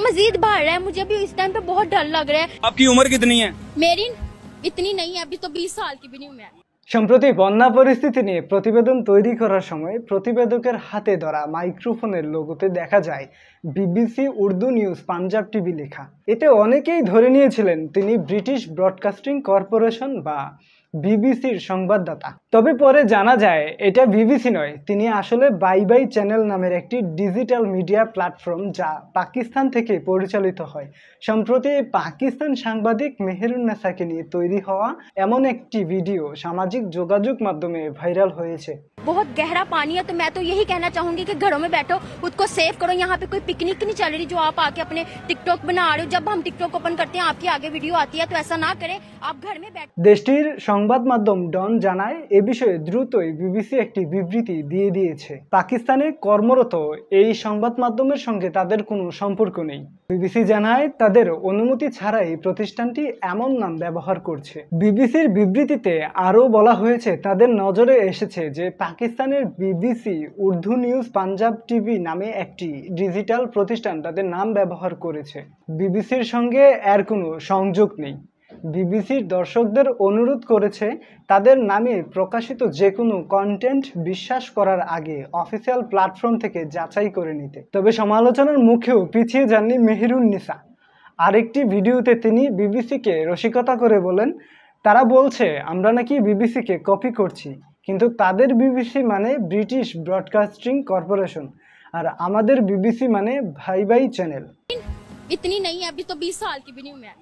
मजीद बढ़ रहा है, मुझे भी इस टाइम पे बहुत डर लग रहा है। आपकी उम्र कितनी है? मेरी इतनी नहीं है, अभी तो 20 साल की भी नहीं हूँ मैं। সম্প্রতি বন্যা পরিস্থিতি নিয়ে প্রতিবেদন তৈরি করার সময় প্রতিবেদকের হাতে ধরা মাইক্রোফোনের লোগোতে দেখা যায় BBC Urdu news Punjab TV লেখা। এতে অনেকেই ধরে নিয়েছিলেন তিনি ব্রিটিশ ব্রডকাস্টিং কর্পোরেশন বা বিবিসির সংবাদদাতা। তবে পরে জানা যায় এটা বিবিসি নয়, তিনি আসলে বাই বাই চ্যানেল নামের একটি ডিজিটাল মিডিয়া প্ল্যাটফর্ম যা পাকিস্তান থেকে পরিচালিত হয়। সম্প্রতি পাকিস্তান সাংবাদিক মেহেরুন্নেসাকে নিয়ে তৈরি হওয়া এমন একটি ভিডিও সামাজিক যোগাযোগ মাধ্যমে ভাইরাল হয়েছে। बहुत गहरा पानी है, तो मैं तो यही कहना चाहूंगी कि घरों में बैठो, खुद को सेव करो। यहाँ पे कोई पिकनिक नहीं चल रही जो आप आके अपने टिकटॉक बना रहे हो। जब हम टिकटॉक ओपन करते हैं आपके आगे वीडियो आती है, तो ऐसा ना करें, आप घर में बैठ। দেশটির সংবাদ মাধ্যম ডন জানায় এ বিষয়ে দ্রুতই বিবিসি একটি বিবৃতি দিয়ে দিয়েছে। পাকিস্তানে কর্মরত এই সংবাদ মাধ্যমের সঙ্গে তাদের কোনো সম্পর্ক নেই। বিবিসি জানায় তাদের অনুমতি ছাড়াই প্রতিষ্ঠানটি এমন নাম ব্যবহার করছে। বিবিসির বিবৃতিতে আরও বলা হয়েছে তাদের নজরে এসেছে যে পাকিস্তানের BBC Urdu news Punjab TV নামে একটি ডিজিটাল প্রতিষ্ঠান তাদের নাম ব্যবহার করেছে। বিবিসির সঙ্গে এর কোনো সংযোগ নেই। বিবিসির দর্শকদের অনুরোধ করেছে তাদের নামে প্রকাশিত যে কোনো কন্টেন্ট বিশ্বাস করার আগে অফিসিয়াল প্ল্যাটফর্ম থেকে যাচাই করে নিতে। তবে সমালোচনার মুখেও পিছিয়ে যাননি মেহেরুন্নেসা। আরেকটি ভিডিওতে তিনি বিবিসিকে রসিকতা করে বলেন, তারা বলছে আমরা নাকি বিবিসিকে কপি করছি, কিন্তু তাদের বিবিসি মানে ব্রিটিশ ব্রডকাস্টিং কর্পোরেশন আর আমাদের বিবিসি মানে ভাই ভাই চ্যানেল। इतनी नहीं है, अभी तो 20 साल की भी नहीं हूँ मैं।